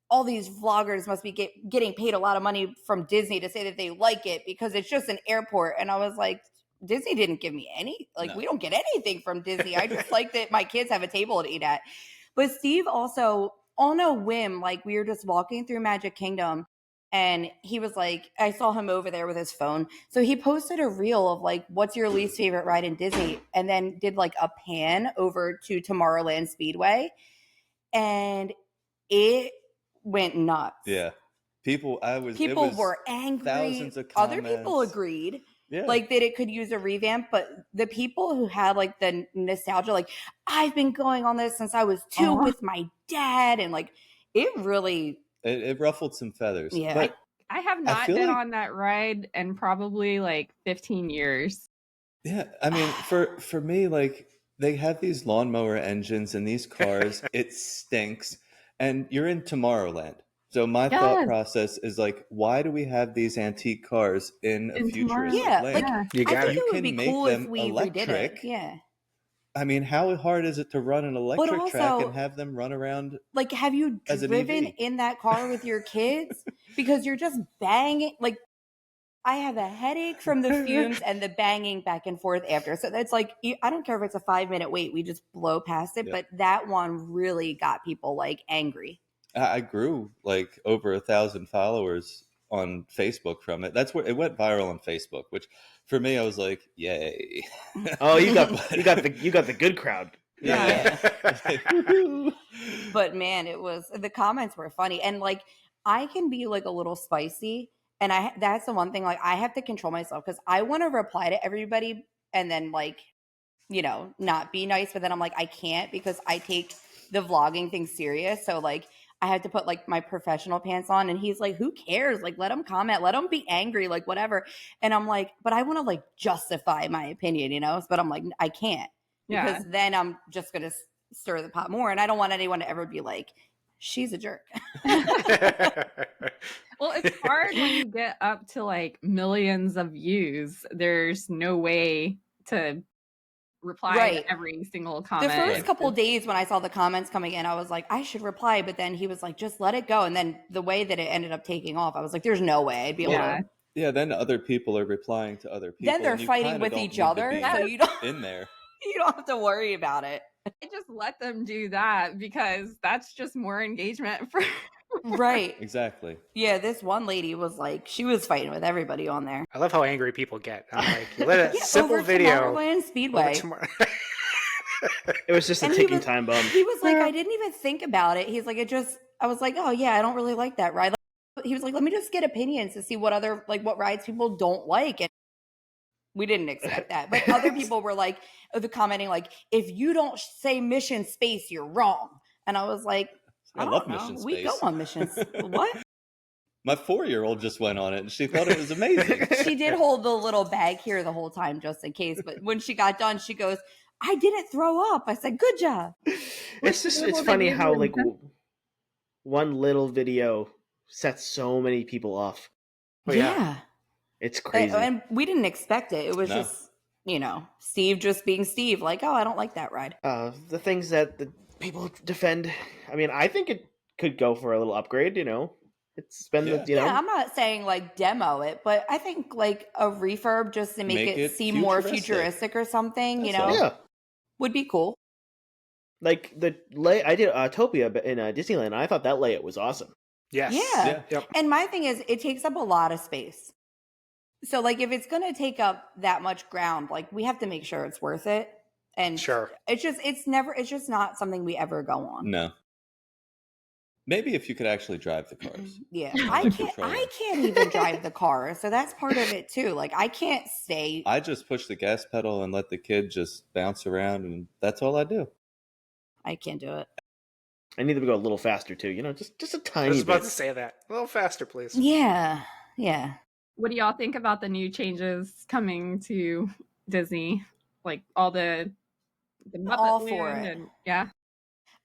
all these vloggers must be getting paid a lot of money from Disney to say that they like it because it's just an airport. And I was like, Disney didn't give me any, like, No. we don't get anything from Disney. I just like that my kids have a table to eat at. But Steve also, on a whim, like we were just walking through Magic Kingdom and he was like, I saw him over there with his phone. So he posted a reel of like, what's your least favorite ride in Disney? And then did like a pan over to Tomorrowland Speedway. And it went nuts. Yeah. People Were angry. Thousands of Other people comments. agreed. Yeah. Like that it could use a revamp, but the people who had like the nostalgia, like I've been going on this since I was 2 with my dad, and like it really it ruffled some feathers. Yeah. But I have not feel been like- on that ride in probably like 15 years. yeah, I mean, for me, like they have these lawnmower engines in these cars. It stinks, and you're in Tomorrowland. So my thought Yes. process is like, why do we have these antique cars in a In futuristic Tomorrowland. Yeah, land? like, Yeah. You I got think it. You it would can be make cool if them we redid it. electric. Yeah. I mean, how hard is it to run an electric track also- and have them run around? Like, have you As an driven EV. in that car with your kids? Because you're just banging. Like, I have a headache from the fumes and the banging back and forth after. So that's like, I don't care if it's a 5-minute wait. We just blow past it. Yeah. But that one really got people like angry. I grew like over 1,000 followers on Facebook from it. That's where it went viral on Facebook, which for me, I was like, yay. Oh, you got the good crowd. Yeah. Like, woohoo. But man, the comments were funny. And like, I can be like a little spicy. And that's the one thing, like I have to control myself because I want to reply to everybody and then like, not be nice. But then I'm like, I can't because I take the vlogging thing serious. So like, I had to put like my professional pants on and he's like, who cares? Like, let them comment, let them be angry, like whatever. And I'm like, but I want to like justify my opinion, But I'm like, I can't because then I'm just going to stir the pot more. And I don't want anyone to ever be like, she's a jerk. Well, it's hard when you get up to like millions of views. There's no way to reply to every single comment. The first couple of days when I saw the comments coming in, I was like, I should reply. But then he was like, just let it go. And then the way that it ended up taking off, I was like, there's no way I'd be able to. Yeah, then other people are replying to other people. Then they're and you fighting kinda with don't each need to other. be So you don't in there. you don't have to worry about it. I just let them do that because that's just more engagement for Right. Exactly. Yeah, this one lady was like, she was fighting with everybody on there. I love how angry people get. I'm like, you let a simple over video. Tomorrowland Speedway. It was just a And ticking time bomb. He was like, I didn't even think about it. He's like, I was like, oh yeah, I don't really like that ride. He was like, let me just get opinions to see what other, like what rides people don't like. And we didn't expect that. But other people were like, commenting like, if you don't say Mission Space, you're wrong. And I was like, I love don't know. Mission We go Space. on missions. What? My 4-year-old just went on it and she thought it was amazing. She did hold the little bag here the whole time just in case. But when she got done, she goes, I didn't throw up. I said, good job. It's funny how like one little video sets so many people off. Oh, yeah. It's crazy. And we didn't expect it. It was just, Steve just being Steve. Like, oh, I don't like that ride. The things that the people defend. I mean, I think it could go for a little upgrade. It's been Yeah, I'm not saying like demo it, but I think like a refurb just to make it seem more futuristic or something. Yeah, would be cool. Like I did Autopia in Disneyland. And I thought that layout was awesome. Yes. Yeah. Yep. And my thing is, it takes up a lot of space. So like, if it's going to take up that much ground, like we have to make sure it's worth it. And Sure. it's just not something we ever go on. No. Maybe if you could actually drive the cars. Yeah, Like I can't even drive the car, so that's part of it too. Like I can't stay. I just push the gas pedal and let the kid just bounce around, and that's all I do. I can't do it. I need them to go a little faster too. Just a I tiny was about bit. to say that. A little faster, please. Yeah. What do y'all think about the new changes coming to Disney? Like all the Muppet All for Land it. and yeah.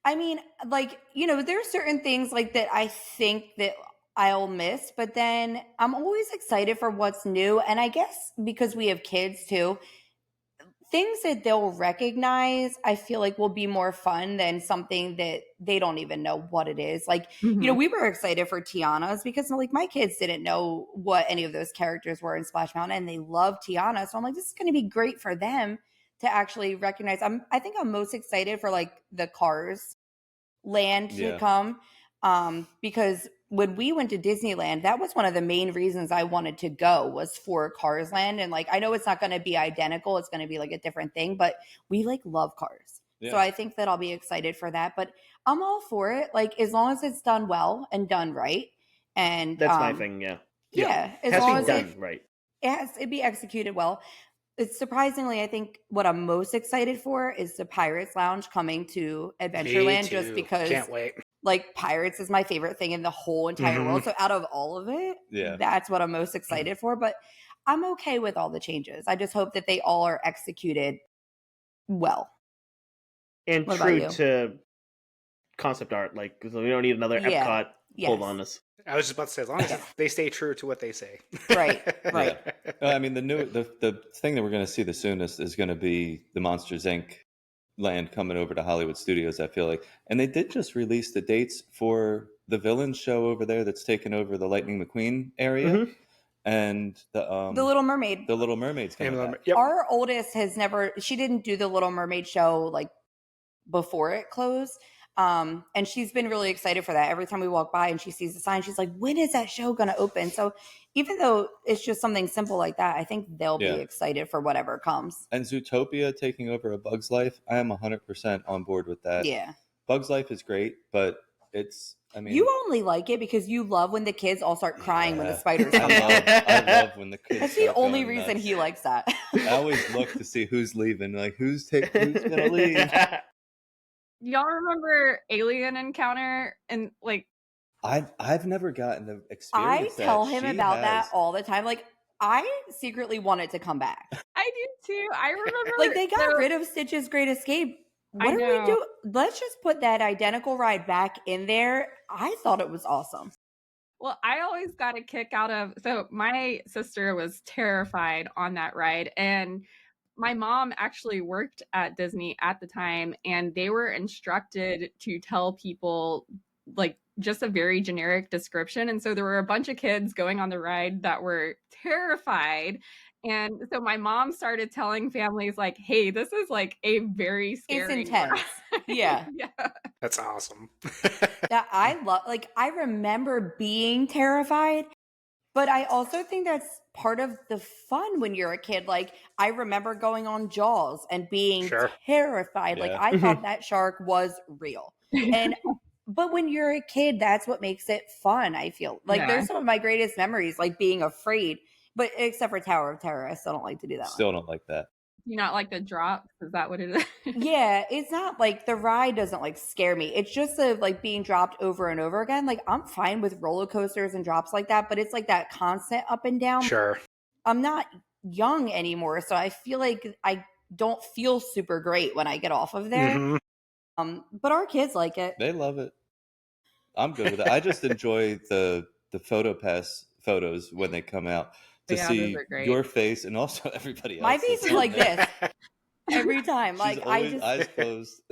I mean, like, there are certain things like that I think that I'll miss, but then I'm always excited for what's new. And I guess because we have kids too, things that they'll recognize, I feel like will be more fun than something that they don't even know what it is. Like, we were excited for Tiana's because like my kids didn't know what any of those characters were in Splash Mountain and they love Tiana. So I'm like, this is going to be great for them to actually recognize. I think I'm most excited for like the Cars land to come. Because when we went to Disneyland, that was one of the main reasons I wanted to go was for Cars Land. And like, I know it's not going to be identical. It's going to be like a different thing, but we like love cars. Yeah. So I think that I'll be excited for that, but I'm all for it. Like as long as it's done well and done right. And that's my thing. Yeah. As long as it's done right. It'd be executed well. It's surprisingly, I think what I'm most excited for is the Pirates Lounge coming to Adventureland just because can't wait. Like Pirates is my favorite thing in the whole entire world. So out of all of it, that's what I'm most excited for. But I'm okay with all the changes. I just hope that they all are executed well. And true to concept art. Like, we don't need another Epcot pulled on us. I was just about to say, as long as they stay true to what they say. Right. I mean, the thing that we're going to see the soonest is going to be the Monsters, Inc. land coming over to Hollywood Studios, I feel like. And they did just release the dates for the villain show over there that's taken over the Lightning McQueen area. And the Little Mermaid. The Little Mermaid's coming back. Yep. Our oldest she didn't do the Little Mermaid show like before it closed. And she's been really excited for that. Every time we walk by and she sees the sign, she's like, when is that show going to open? So even though it's just something simple like that, I think they'll be excited for whatever comes. And Zootopia taking over A Bug's Life, I am 100% on board with that. Yeah. Bug's Life is great, but you only like it because you love when the kids all start crying when the spiders come out. I love when the kids. That's the only reason he likes that. I always look to see who's leaving, like who's going to leave. Y'all remember Alien Encounter and like I've never gotten to experience that. I tell him about that all the time. Like I secretly want it to come back. I do too. I remember like they got rid of Stitch's Great Escape. What do we do? Let's just put that identical ride back in there. I thought it was awesome. Well, I always got a kick out of so my sister was terrified on that ride, and my mom actually worked at Disney at the time, and they were instructed to tell people like just a very generic description. And so there were a bunch of kids going on the ride that were terrified. And so my mom started telling families like, hey, this is like a very scary It's intense. Yeah. That's awesome. That I remember being terrified, but I also think that's part of the fun when you're a kid. Like I remember going on Jaws and being terrified. Like I thought that shark was real. But when you're a kid, that's what makes it fun. I feel like there's some of my greatest memories, like being afraid, but except for Tower of Terror, I still don't like to do that. Still don't like that. You not like the drop? Is that what it is? Yeah, it's not like the ride doesn't like scare me. It's just like being dropped over and over again. Like I'm fine with roller coasters and drops like that, but it's like that constant up and down. Sure. I'm not young anymore, so I feel like I don't feel super great when I get off of there. But our kids like it. They love it. I'm good with it. I just enjoy the PhotoPass photos when they come out to see your face and also everybody else. My face is like this every time. Like I just eyes closed.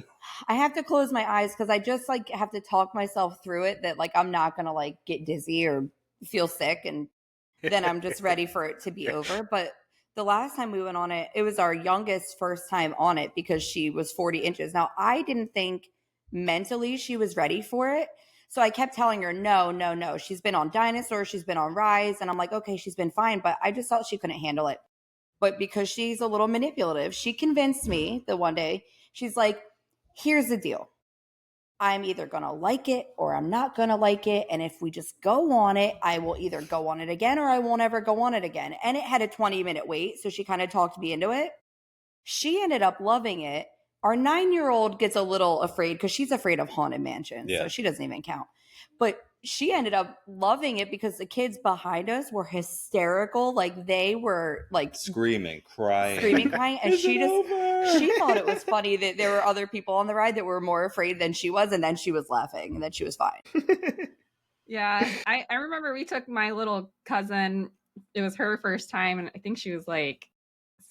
I have to close my eyes because I just like have to talk myself through it that like I'm not gonna like get dizzy or feel sick, and then I'm just ready for it to be over. But the last time we went on it, it was our youngest first time on it because she was 40 inches. Now, I didn't think mentally she was ready for it. So I kept telling her, no. She's been on Dinosaur. She's been on Rise. And I'm like, okay, she's been fine. But I just thought she couldn't handle it. But because she's a little manipulative, she convinced me the one day. She's like, here's the deal. I'm either going to like it or I'm not going to like it. And if we just go on it, I will either go on it again or I won't ever go on it again. And it had a 20-minute wait. So she kind of talked me into it. She ended up loving it. Our 9-year-old gets a little afraid because she's afraid of Haunted Mansion. Yeah. So she doesn't even count. But she ended up loving it because the kids behind us were hysterical. Like they were like screaming, crying. And she thought it was funny that there were other people on the ride that were more afraid than she was. And then she was laughing and then she was fine. Yeah. I remember we took my little cousin. It was her first time. And I think she was like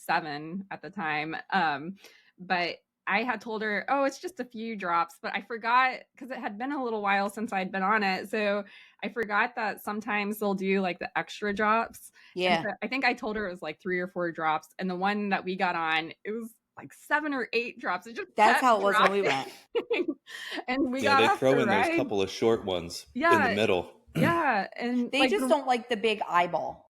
7 at the time. But I had told her, oh, it's just a few drops, but I forgot because it had been a little while since I'd been on it. So I forgot that sometimes they'll do like the extra drops. Yeah. And so I think I told her it was like 3 or 4 drops. And the one that we got on, it was like 7 or 8 drops. It just That's kept how it was when we dropping. went. And we Yeah, got they off throw the in ride. those couple of short ones in Yeah. the middle. Yeah. And They just don't like the big eyeball.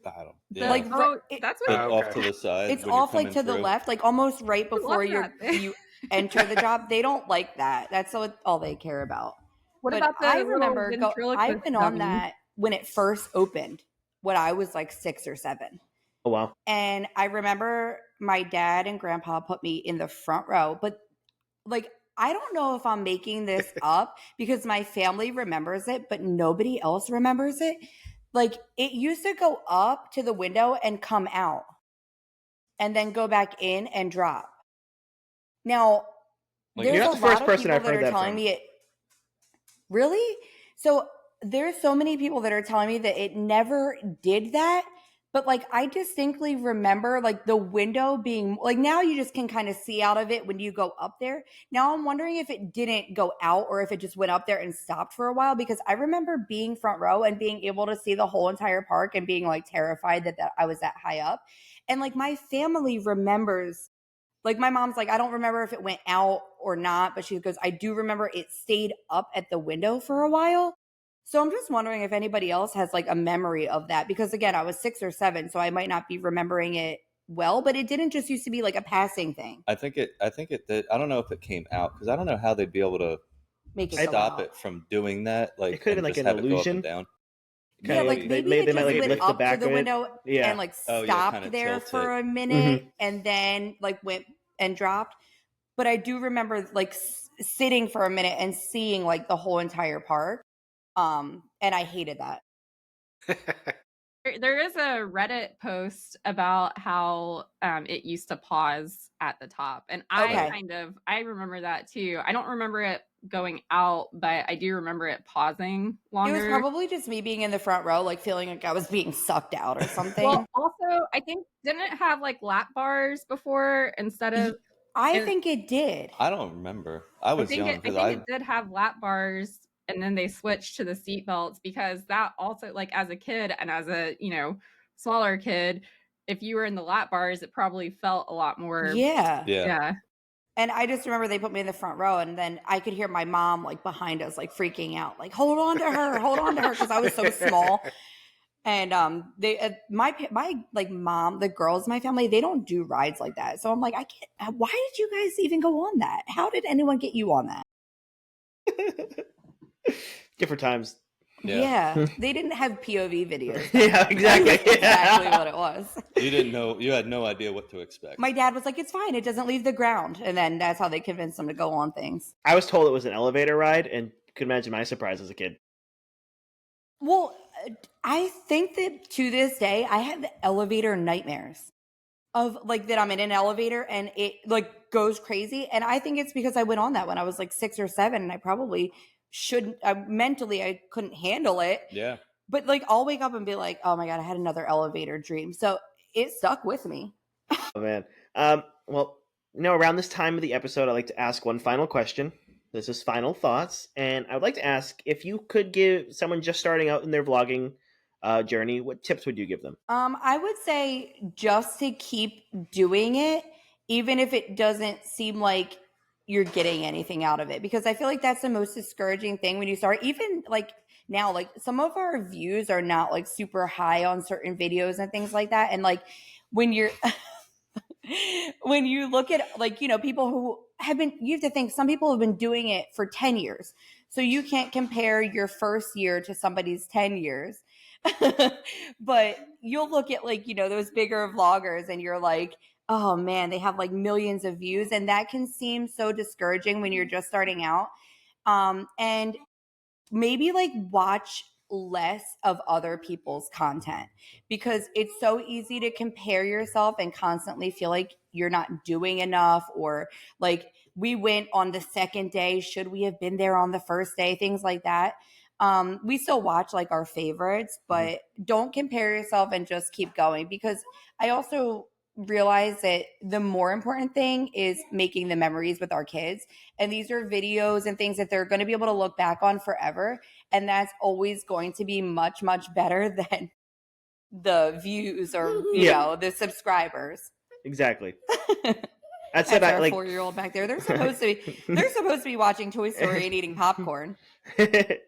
I don't. the- Yeah. Like, oh, it- that's But what off okay. to the side. It's when you're off like to coming the through. left, like almost right before love that. you enter the drop. They don't like that. That's all they care about. What But about the I little remember I ventriloquist went on dummy? that when it first opened when I was like 6 or 7. Oh wow. And I remember my dad and grandpa put me in the front row, but like I don't know if I'm making this up because my family remembers it, but nobody else remembers it. Like it used to go up to the window and come out and then go back in and drop. Now, Like, there's you're a not the first lot of person people I've that heard are that telling from. me it. Really? So there's so many people that are telling me that it never did that. But like I distinctly remember like the window being like now you just can kind of see out of it when you go up there. Now I'm wondering if it didn't go out or if it just went up there and stopped for a while because I remember being front row and being able to see the whole entire park and being like terrified that I was that high up. And like my family remembers, like my mom's like, I don't remember if it went out or not, but she goes, I do remember it stayed up at the window for a while. So I'm just wondering if anybody else has like a memory of that because again, I was 6 or 7, so I might not be remembering it well, but it didn't just used to be like a passing thing. I think it did. I don't know if it came out because I don't know how they'd be able to Make it stop go out. it from doing that. Like It could have and been like just an have it go up illusion. and down. Yeah, Kinda like maybe it they just might like went lift the up back to the of it. window Yeah. and like Oh, yeah, stopped kinda there tilt for it. a minute and then like went and dropped. But I do remember like sitting for a minute and seeing like the whole entire park. And I hated that. There is a Reddit post about how it used to pause at the top. And Okay. I remember that too. I don't remember it going out, but I do remember it pausing longer. It was probably just me being in the front row, like feeling like I was being sucked out or something. Well, also, I think, didn't it have like lap bars before instead of. I think it did. I don't remember. I was young I because think it did have lap bars and then they switched to the seat belts because that also like as a kid and as a, smaller kid, if you were in the lap bars, it probably felt a lot more. Yeah. And I just remember they put me in the front row and then I could hear my mom like behind us, like freaking out, like, hold on to her. Cause I was so small. And they my like mom, the girls in my family, they don't do rides like that. So I'm like, I can't. Why did you guys even go on that? How did anyone get you on that? Different times. Yeah, they didn't have POV videos. Yeah, exactly. That's exactly what it was. You didn't know. You had no idea what to expect. My dad was like, "It's fine. It doesn't leave the ground." And then that's how they convinced him to go on things. I was told it was an elevator ride, and could imagine my surprise as a kid. Well, I think that to this day, I have elevator nightmares of like that I'm in an elevator and it like goes crazy. And I think it's because I went on that when I was like 6 or 7 and I probably shouldn't, mentally, I couldn't handle it. Yeah. But like I'll wake up and be like, oh my God, I had another elevator dream. So it stuck with me. Oh, man. Well, around this time of the episode, I like to ask one final question. This is final thoughts. And I would like to ask if you could give someone just starting out in their vlogging journey, what tips would you give them? I would say just to keep doing it, even if it doesn't seem like you're getting anything out of it, because I feel like that's the most discouraging thing when you start. Even like now, like some of our views are not like super high on certain videos and things like that. And like when you're when you look at like, people who have been, you have to think some people have been doing it for 10 years. So you can't compare your first year to somebody's 10 years. But you'll look at like, those bigger vloggers and you're like, oh man, they have like millions of views. And that can seem so discouraging when you're just starting out. And maybe like watch less of other people's content because it's so easy to compare yourself and constantly feel like you're not doing enough, or like we went on the second day, should we have been there on the first day, things like that. We still watch like our favorites, but don't compare yourself and just keep going, because I also realize that the more important thing is making the memories with our kids. And these are videos and things that they're going to be able to look back on forever. And that's always going to be much, much better than the views or, you know, the subscribers. Exactly. That's our 4-year-old back there. They're supposed to be watching Toy Story and eating popcorn. I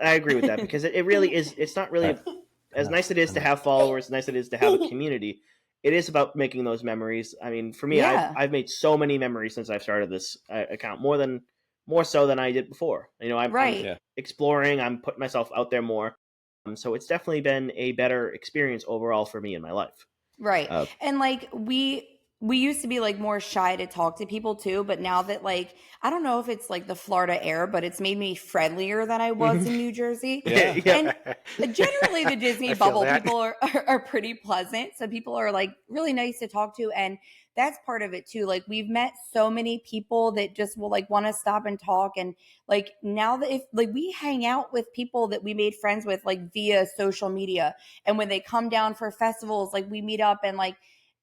agree with that, because it really is. It's not really as nice it is to have followers, nice it is to have a community. It is about making those memories. I mean, for me, I've made so many memories since I've started this account, more so than I did before. You know, I'm exploring. I'm putting myself out there more. So it's definitely been a better experience overall for me in my life. Right. And like we used to be like more shy to talk to people too, but now that like I don't know if it's like the Florida air, but it's made me friendlier than I was in New Jersey. And generally the Disney bubble people are pretty pleasant. So people are like really nice to talk to, and that's part of it too. Like we've met so many people that just will like want to stop and talk, and like now that if like we hang out with people that we made friends with like via social media, and when they come down for festivals, like we meet up, and like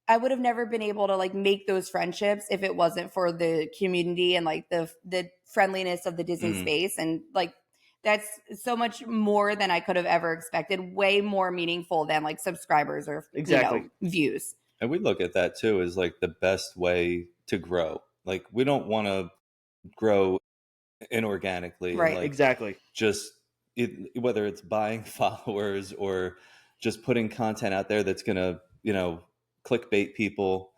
I would have never been able to like make those friendships if it wasn't for the community and like the friendliness of the Disney space. And like that's so much more than I could have ever expected. Way more meaningful than like subscribers or you know, views. And we look at that too as like the best way to grow. Like we don't want to grow inorganically, right? Like, just whether it's buying followers or just putting content out there that's gonna, you know, clickbait people.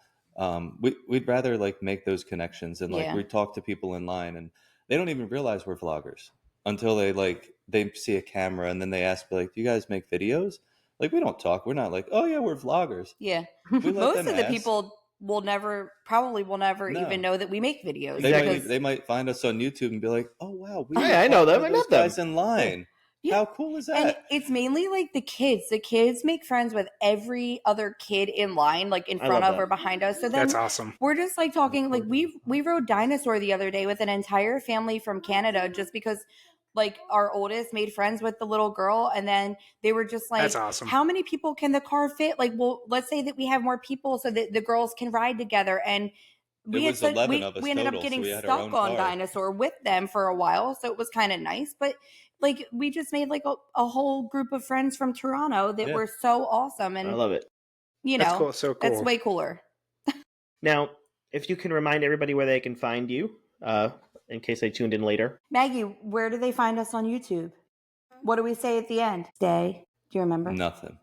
We'd rather like make those connections, and like we talk to people in line, and they don't even realize we're vloggers until they see a camera, and then they ask like, "Do you guys make videos?" Like we don't talk. We're not like, "Oh yeah, we're vloggers." Yeah, most of the people will never even know that we make videos. They might find us on YouTube and be like, "Oh wow, I know them. I know them. Guys in line." Yeah. How cool is that? And it's mainly like the kids. The kids make friends with every other kid in line, like in front of or behind us. So then that's awesome. We're just like talking, like we rode Dinosaur the other day with an entire family from Canada, just because like our oldest made friends with the little girl, and then they were just like, that's awesome. How many people can the car fit? Like, well, let's say that we have more people so that the girls can ride together. And we ended up getting stuck on Dinosaur with them for a while, so it was kind of nice. But like we just made like a whole group of friends from Toronto that were so awesome, and I love it. You know, that's cool. So cool. That's way cooler. Now, if you can remind everybody where they can find you, in case they tuned in later. Maggie, where do they find us on YouTube? What do we say at the end? Stay. Do you remember? Nothing.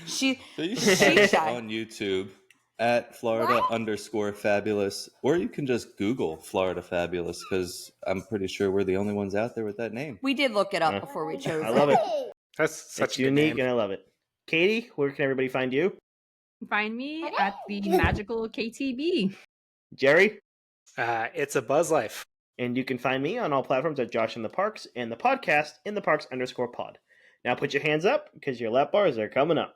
She's shy. On YouTube at Florida_fabulous, or you can just Google Florida Fabulous, because I'm pretty sure we're the only ones out there with that name. We did look it up before we chose it. I love it. That's such a unique, name. and I love it. Katie, where can everybody find you? Find me at the Magical KTB. Jerry? It's a Buzz Life. And you can find me on all platforms at Josh in the Parks, and the podcast in the Parks_pod. Now put your hands up, because your lap bars are coming up.